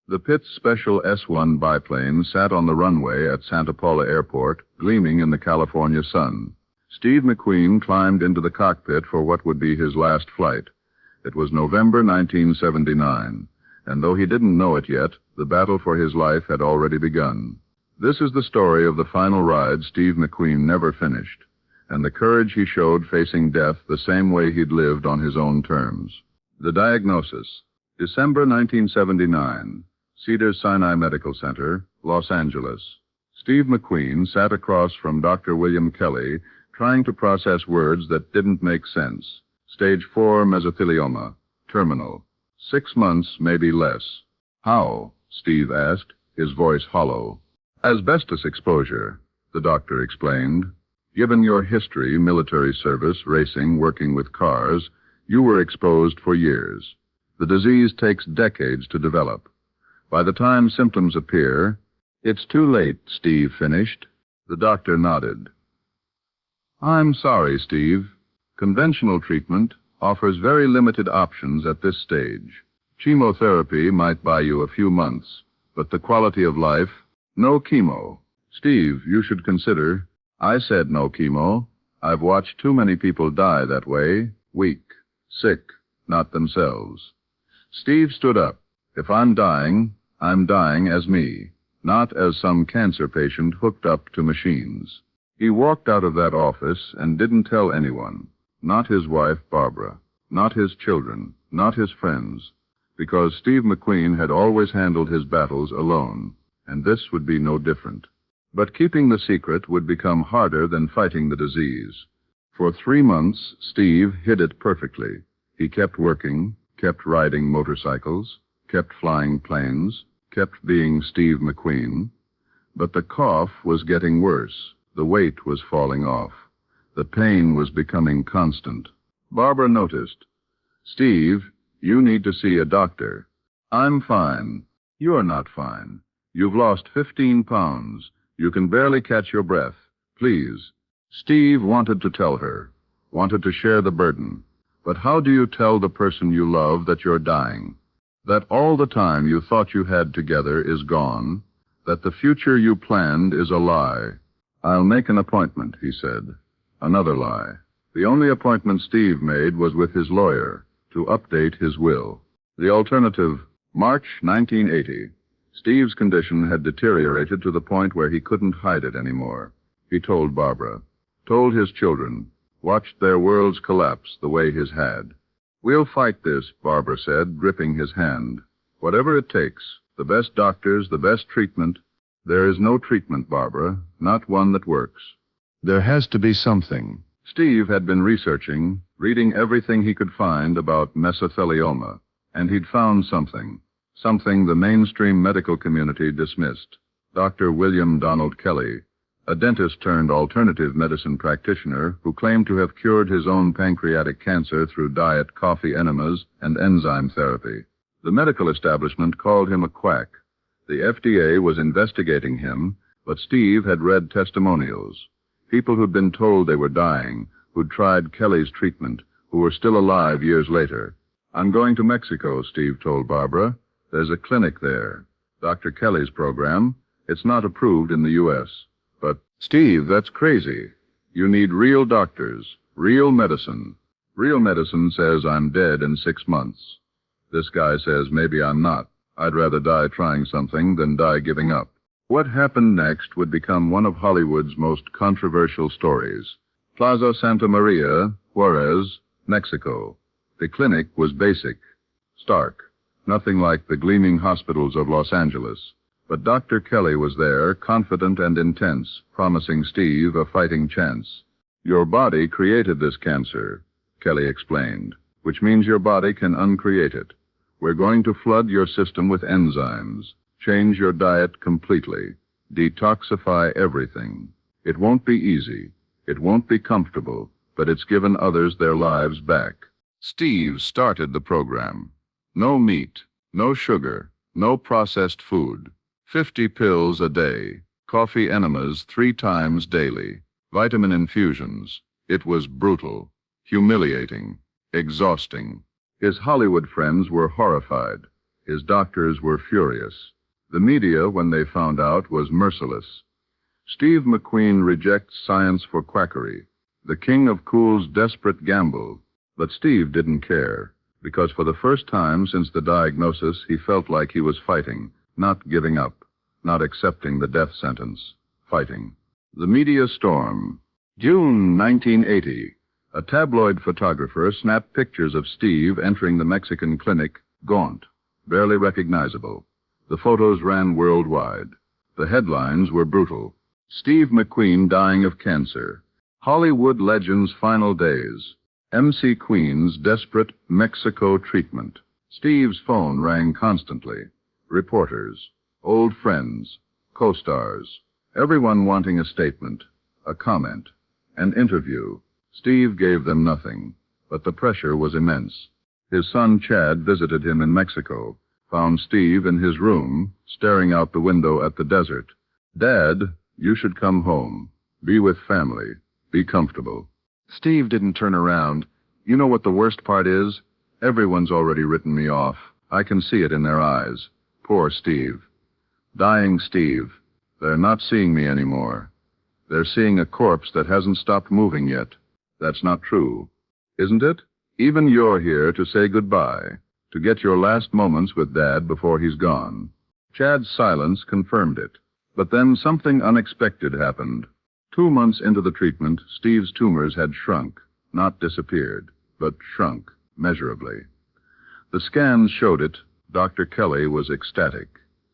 The Pitts Special S-1 biplane sat on the runway at Santa Paula Airport, gleaming in the California sun. Steve McQueen climbed into the cockpit for what would be his last flight. It was November 1979, and though he didn't know it yet, the battle for his life had already begun. This is the story of the final ride Steve McQueen never finished, and the courage he showed facing death the same way he'd lived on his own terms. The diagnosis: December 1979. Cedars-Sinai Medical Center, Los Angeles. Steve McQueen sat across from Dr. William Kelly, trying to process words that didn't make sense. Stage 4 mesothelioma, terminal. 6 months, maybe less. How? Steve asked, his voice hollow. Asbestos exposure, the doctor explained. Given your history, military service, racing, working with cars, you were exposed for years. The disease takes decades to develop. By the time symptoms appear, it's too late, Steve finished. The doctor nodded. I'm sorry, Steve. Conventional treatment offers very limited options at this stage. Chemotherapy might buy you a few months, but the quality of life, no chemo. Steve, you should consider. I said no chemo. I've watched too many people die that way, weak, sick, not themselves. Steve stood up. If I'm dying as me, not as some cancer patient hooked up to machines. He walked out of that office and didn't tell anyone, not his wife, Barbara, not his children, not his friends, because Steve McQueen had always handled his battles alone, and this would be no different. But keeping the secret would become harder than fighting the disease. For 3 months, Steve hid it perfectly. He kept working, kept riding motorcycles, kept flying planes, kept being Steve McQueen. But the cough was getting worse. The weight was falling off. The pain was becoming constant. Barbara noticed. Steve, you need to see a doctor. I'm fine. You're not fine. You've lost 15 pounds. You can barely catch your breath. Please. Steve wanted to tell her, wanted to share the burden. But how do you tell the person you love that you're dying? That all the time you thought you had together is gone? That the future you planned is a lie? I'll make an appointment, he said. Another lie. The only appointment Steve made was with his lawyer, to update his will. The alternative: March 1980. Steve's condition had deteriorated to the point where he couldn't hide it anymore. He told Barbara, told his children, watched their worlds collapse the way his had. We'll fight this, Barbara said, gripping his hand. Whatever it takes, the best doctors, the best treatment. There is no treatment, Barbara, not one that works. There has to be something. Steve had been researching, reading everything he could find about mesothelioma, and he'd found something the mainstream medical community dismissed. Dr. William Donald Kelly, a dentist-turned-alternative medicine practitioner who claimed to have cured his own pancreatic cancer through diet, coffee enemas, and enzyme therapy. The medical establishment called him a quack. The FDA was investigating him, but Steve had read testimonials. People who'd been told they were dying, who'd tried Kelly's treatment, who were still alive years later. I'm going to Mexico, Steve told Barbara. There's a clinic there. Dr. Kelly's program. It's not approved in the U.S. But, Steve, that's crazy. You need real doctors, real medicine. Real medicine says I'm dead in 6 months. This guy says maybe I'm not. I'd rather die trying something than die giving up. What happened next would become one of Hollywood's most controversial stories. Plaza Santa Maria, Juarez, Mexico. The clinic was basic, stark, nothing like the gleaming hospitals of Los Angeles. But Dr. Kelly was there, confident and intense, promising Steve a fighting chance. Your body created this cancer, Kelly explained, which means your body can uncreate it. We're going to flood your system with enzymes, change your diet completely, detoxify everything. It won't be easy. It won't be comfortable, but it's given others their lives back. Steve started the program. No meat, no sugar, no processed food. 50 pills a day, coffee enemas 3 times daily, vitamin infusions. It was brutal, humiliating, exhausting. His Hollywood friends were horrified. His doctors were furious. The media, when they found out, was merciless. Steve McQueen rejects science for quackery. The king of cool's desperate gamble. But Steve didn't care, because for the first time since the diagnosis, he felt like he was fighting, not giving up, not accepting the death sentence. Fighting. The media storm. June 1980. A tabloid photographer snapped pictures of Steve entering the Mexican clinic, gaunt, barely recognizable. The photos ran worldwide. The headlines were brutal. Steve McQueen dying of cancer. Hollywood legend's final days. MC Queen's desperate Mexico treatment. Steve's phone rang constantly. Reporters, old friends, co-stars, everyone wanting a statement, a comment, an interview. Steve gave them nothing, but the pressure was immense. His son Chad visited him in Mexico, found Steve in his room, staring out the window at the desert. "Dad, you should come home. Be with family. Be comfortable." Steve didn't turn around. You know what the worst part is? Everyone's already written me off. I can see it in their eyes. Poor Steve. Dying Steve. They're not seeing me anymore. They're seeing a corpse that hasn't stopped moving yet. That's not true, isn't it? Even you're here to say goodbye, to get your last moments with Dad before he's gone. Chad's silence confirmed it. But then something unexpected happened. 2 months into the treatment, Steve's tumors had shrunk, not disappeared, but shrunk measurably. The scans showed it. Dr. Kelly was ecstatic.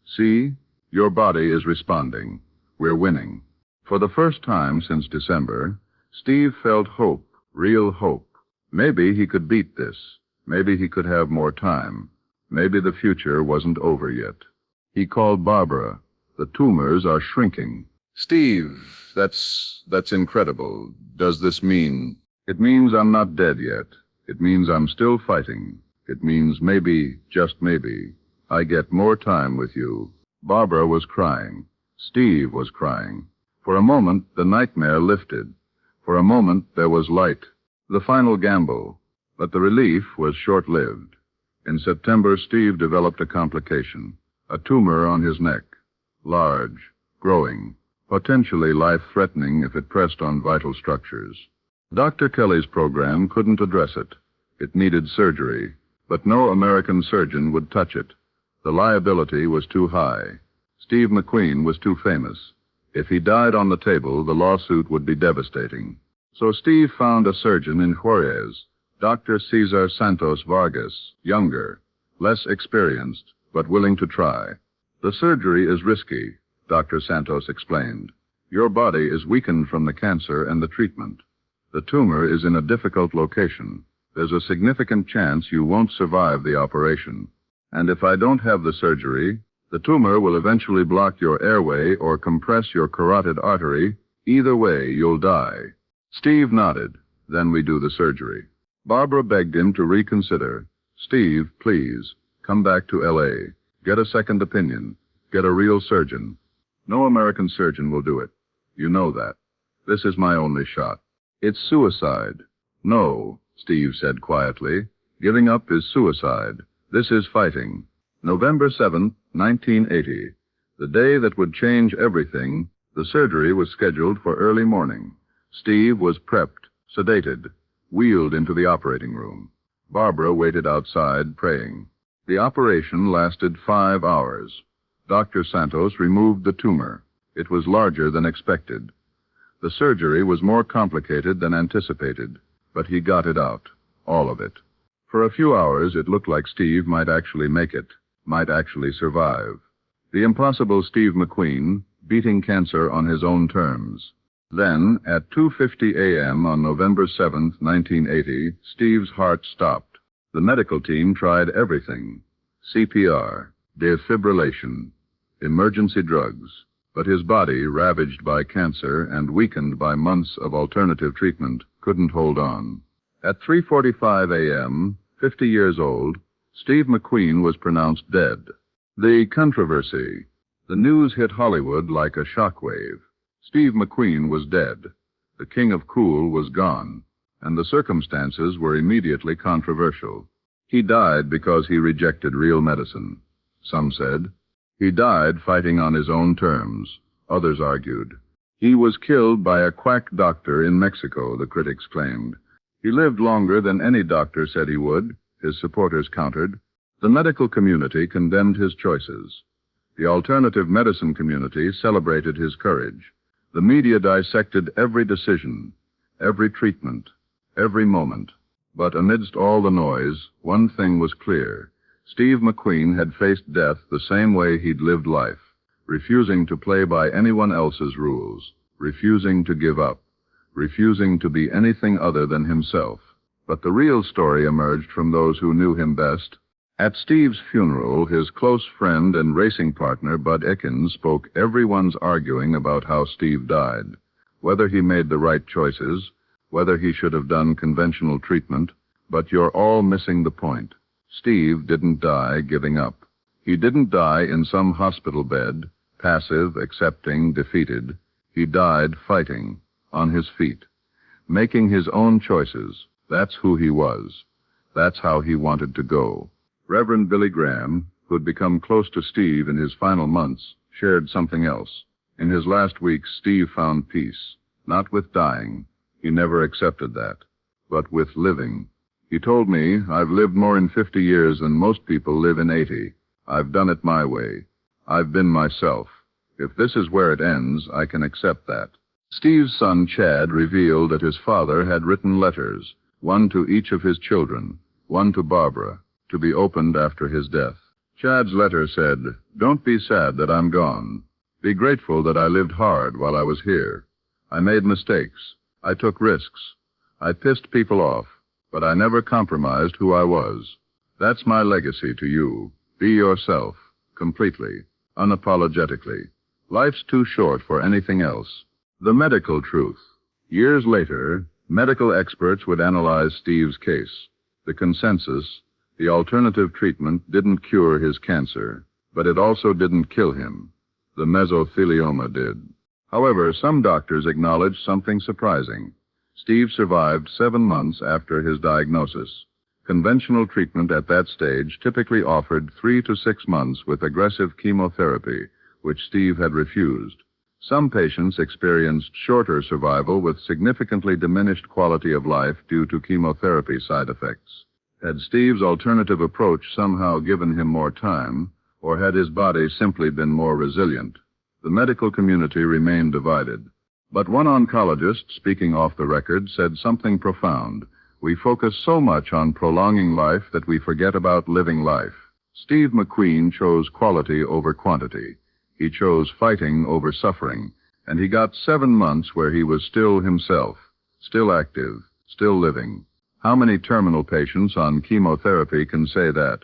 "See, your body is responding. We're winning." For the first time since December, Steve felt hope, real hope. Maybe he could beat this. Maybe he could have more time. Maybe the future wasn't over yet. He called Barbara. "The tumors are shrinking." "Steve, that's incredible. Does this mean?" "It means I'm not dead yet. It means I'm still fighting. It means maybe, just maybe, I get more time with you." Barbara was crying. Steve was crying. For a moment, the nightmare lifted. For a moment, there was light. The final gamble. But the relief was short-lived. In September, Steve developed a complication. A tumor on his neck. Large, growing, potentially life-threatening if it pressed on vital structures. Dr. Kelly's program couldn't address it. It needed surgery, but no American surgeon would touch it. The liability was too high. Steve McQueen was too famous. If he died on the table, the lawsuit would be devastating. So Steve found a surgeon in Juarez, Dr. Cesar Santos Vargas, younger, less experienced, but willing to try. "The surgery is risky," Dr. Santos explained. "Your body is weakened from the cancer and the treatment. The tumor is in a difficult location. There's a significant chance you won't survive the operation. And if I don't have the surgery, the tumor will eventually block your airway or compress your carotid artery. Either way, you'll die." Steve nodded. "Then we do the surgery." Barbara begged him to reconsider. "Steve, please, come back to L.A. Get a second opinion. Get a real surgeon. No American surgeon will do it. You know that. This is my only shot." "It's suicide." "No," Steve said quietly. "Giving up is suicide. This is fighting." November 7th, 1980. The day that would change everything, the surgery was scheduled for early morning. Steve was prepped, sedated, wheeled into the operating room. Barbara waited outside, praying. The operation lasted 5 hours. Dr. Santos removed the tumor. It was larger than expected. The surgery was more complicated than anticipated, but he got it out, all of it. For a few hours, it looked like Steve might actually make it, might actually survive. The impossible Steve McQueen, beating cancer on his own terms. Then, at 2:50 a.m. on November 7th, 1980, Steve's heart stopped. The medical team tried everything. CPR, defibrillation, emergency drugs. But his body, ravaged by cancer and weakened by months of alternative treatment, couldn't hold on. At 3:45 a.m., 50 years old, Steve McQueen was pronounced dead. The controversy. The news hit Hollywood like a shockwave. Steve McQueen was dead. The king of cool was gone, and the circumstances were immediately controversial. He died because he rejected real medicine. Some said. He died fighting on his own terms. Others argued. He was killed by a quack doctor in Mexico, the critics claimed. He lived longer than any doctor said he would, his supporters countered. The medical community condemned his choices. The alternative medicine community celebrated his courage. The media dissected every decision, every treatment, every moment. But amidst all the noise, one thing was clear. Steve McQueen had faced death the same way he'd lived life, refusing to play by anyone else's rules, refusing to give up, refusing to be anything other than himself. But the real story emerged from those who knew him best. At Steve's funeral, his close friend and racing partner, Bud Ickens, spoke everyone's arguing about how Steve died, whether he made the right choices, whether he should have done conventional treatment, but you're all missing the point. Steve didn't die giving up. He didn't die in some hospital bed, passive, accepting, defeated. He died fighting, on his feet, making his own choices. That's who he was. That's how he wanted to go. Reverend Billy Graham, who'd become close to Steve in his final months, shared something else. In his last weeks, Steve found peace, not with dying. He never accepted that, but with living. He told me, I've lived more in 50 years than most people live in 80. I've done it my way. I've been myself. If this is where it ends, I can accept that. Steve's son, Chad, revealed that his father had written letters, one to each of his children, one to Barbara, to be opened after his death. Chad's letter said, "Don't be sad that I'm gone. Be grateful that I lived hard while I was here. I made mistakes. I took risks. I pissed people off, but I never compromised who I was. That's my legacy to you. Be yourself, completely, unapologetically. Life's too short for anything else." The medical truth. Years later, medical experts would analyze Steve's case. The consensus, the alternative treatment didn't cure his cancer, but it also didn't kill him. The mesothelioma did. However, some doctors acknowledged something surprising. Steve survived 7 months after his diagnosis. Conventional treatment at that stage typically offered 3 to 6 months with aggressive chemotherapy, which Steve had refused. Some patients experienced shorter survival with significantly diminished quality of life due to chemotherapy side effects. Had Steve's alternative approach somehow given him more time, or had his body simply been more resilient? The medical community remained divided. But one oncologist, speaking off the record, said something profound. We focus so much on prolonging life that we forget about living life. Steve McQueen chose quality over quantity. He chose fighting over suffering, and he got 7 months where he was still himself, still active, still living. How many terminal patients on chemotherapy can say that?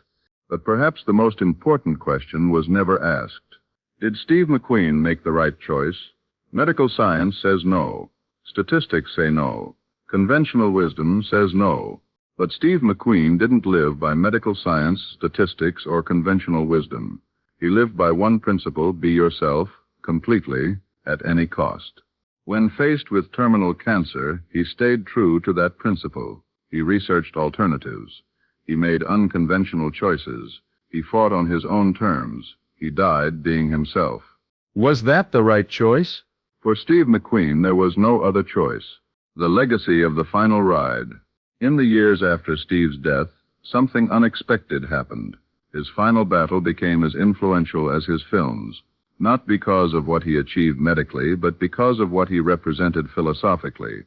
But perhaps the most important question was never asked. Did Steve McQueen make the right choice? Medical science says no. Statistics say no. Conventional wisdom says no. But Steve McQueen didn't live by medical science, statistics, or conventional wisdom. He lived by one principle: be yourself, completely, at any cost. When faced with terminal cancer, he stayed true to that principle. He researched alternatives. He made unconventional choices. He fought on his own terms. He died being himself. Was that the right choice? For Steve McQueen, there was no other choice. The legacy of the final ride. In the years after Steve's death, something unexpected happened. His final battle became as influential as his films, not because of what he achieved medically, but because of what he represented philosophically.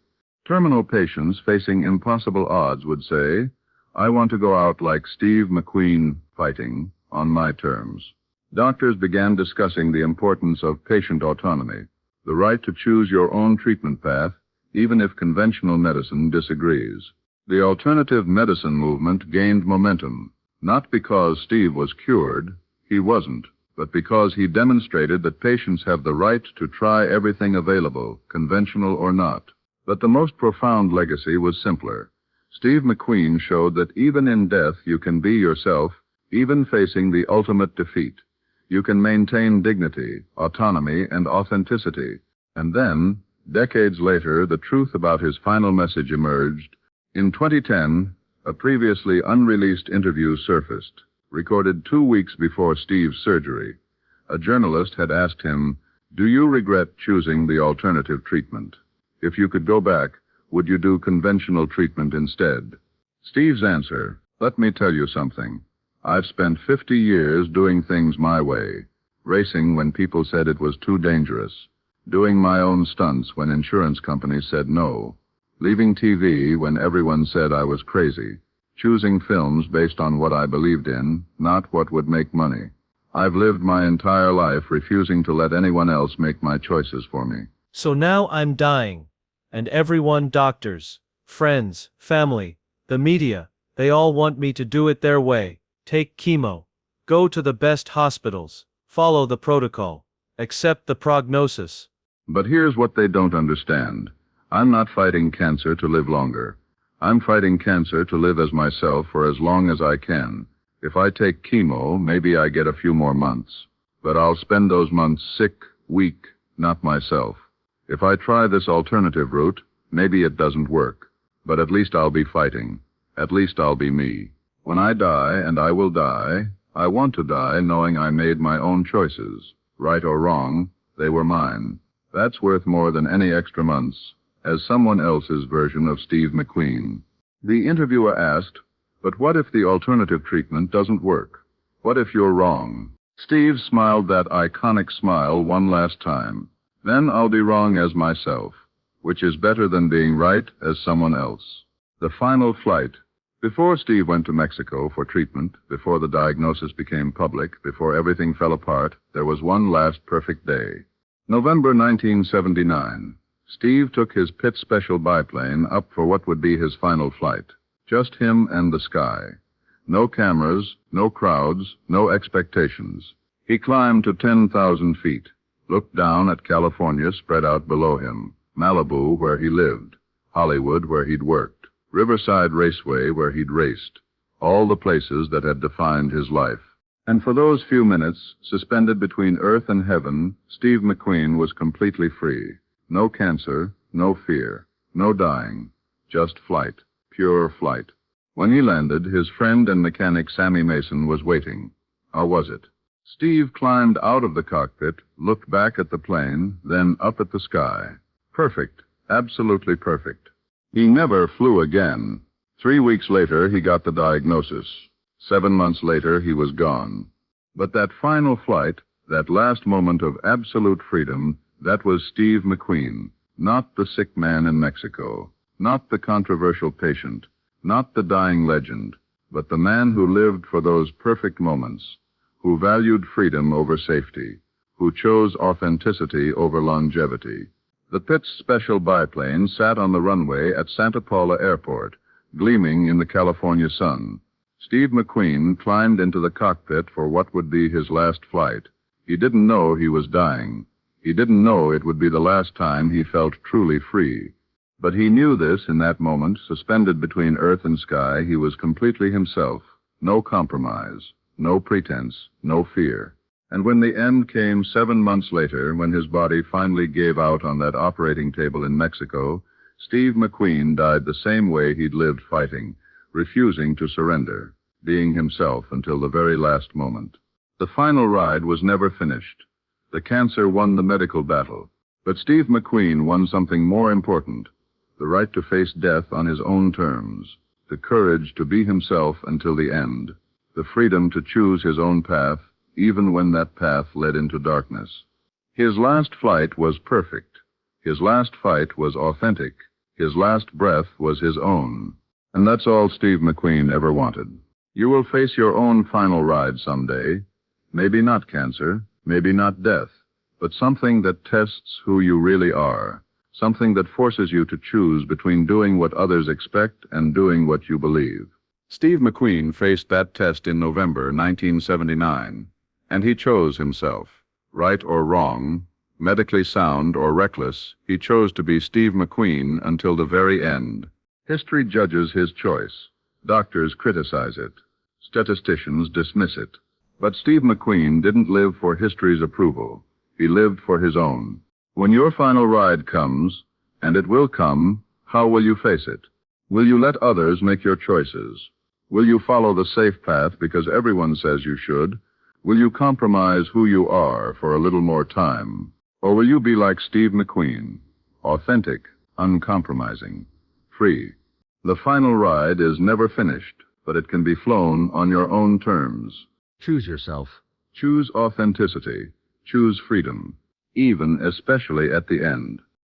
Terminal patients facing impossible odds would say, "I want to go out like Steve McQueen, fighting on my terms." Doctors began discussing the importance of patient autonomy, the right to choose your own treatment path, even if conventional medicine disagrees. The alternative medicine movement gained momentum, not because Steve was cured, he wasn't, but because he demonstrated that patients have the right to try everything available, conventional or not. But the most profound legacy was simpler. Steve McQueen showed that even in death you can be yourself, even facing the ultimate defeat. You can maintain dignity, autonomy, and authenticity. And then, decades later, the truth about his final message emerged. In 2010, A previously unreleased interview surfaced, recorded 2 weeks before Steve's surgery. A journalist had asked him, "Do you regret choosing the alternative treatment? If you could go back, would you do conventional treatment instead?" Steve's answer, "Let me tell you something. I've spent 50 years doing things my way, racing when people said it was too dangerous, doing my own stunts when insurance companies said no, leaving TV when everyone said I was crazy, choosing films based on what I believed in, not what would make money. I've lived my entire life refusing to let anyone else make my choices for me." So now I'm dying. And everyone, doctors, friends, family, the media, they all want me to do it their way. Take chemo. Go to the best hospitals. Follow the protocol. Accept the prognosis. But here's what they don't understand. I'm not fighting cancer to live longer. I'm fighting cancer to live as myself for as long as I can. If I take chemo, maybe I get a few more months. But I'll spend those months sick, weak, not myself. If I try this alternative route, maybe it doesn't work. But at least I'll be fighting. At least I'll be me. When I die, and I will die, I want to die knowing I made my own choices. Right or wrong, they were mine. That's worth more than any extra months, as someone else's version of Steve McQueen. The interviewer asked, "But what if the alternative treatment doesn't work? What if you're wrong?" Steve smiled that iconic smile one last time. "Then I'll be wrong as myself, which is better than being right as someone else." The final flight. Before Steve went to Mexico for treatment, before the diagnosis became public, before everything fell apart, there was one last perfect day. November 1979. Steve took his Pitt Special biplane up for what would be his final flight. Just him and the sky. No cameras, no crowds, no expectations. He climbed to 10,000 feet, looked down at California spread out below him, Malibu where he lived, Hollywood where he'd worked, Riverside Raceway where he'd raced, all the places that had defined his life. And for those few minutes, suspended between earth and heaven, Steve McQueen was completely free. No cancer, no fear, no dying, just flight, pure flight. When he landed, his friend and mechanic Sammy Mason was waiting. How was it? Steve climbed out of the cockpit, looked back at the plane, then up at the sky. Perfect, absolutely perfect. He never flew again. 3 weeks later, he got the diagnosis. 7 months later, he was gone. But that final flight, that last moment of absolute freedom, that was Steve McQueen, not the sick man in Mexico, not the controversial patient, not the dying legend, but the man who lived for those perfect moments, who valued freedom over safety, who chose authenticity over longevity. The Pitt Special biplane sat on the runway at Santa Paula Airport, gleaming in the California sun. Steve McQueen climbed into the cockpit for what would be his last flight. He didn't know he was dying. He didn't know it would be the last time he felt truly free. But he knew this in that moment, suspended between earth and sky, he was completely himself. No compromise, no pretense, no fear. And when the end came 7 months later, when his body finally gave out on that operating table in Mexico, Steve McQueen died the same way he'd lived fighting, refusing to surrender, being himself until the very last moment. The final ride was never finished. The cancer won the medical battle. But Steve McQueen won something more important, the right to face death on his own terms, the courage to be himself until the end, the freedom to choose his own path, even when that path led into darkness. His last flight was perfect. His last fight was authentic. His last breath was his own. And that's all Steve McQueen ever wanted. You will face your own final ride someday. Maybe not cancer, maybe not death, but something that tests who you really are, something that forces you to choose between doing what others expect and doing what you believe. Steve McQueen faced that test in November 1979, and he chose himself. Right or wrong, medically sound or reckless, he chose to be Steve McQueen until the very end. History judges his choice. Doctors criticize it. Statisticians dismiss it. But Steve McQueen didn't live for history's approval. He lived for his own. When your final ride comes, and it will come, how will you face it? Will you let others make your choices? Will you follow the safe path because everyone says you should? Will you compromise who you are for a little more time? Or will you be like Steve McQueen, authentic, uncompromising, free? The final ride is never finished, but it can be flown on your own terms. Choose yourself. Choose authenticity. Choose freedom, even especially at the end.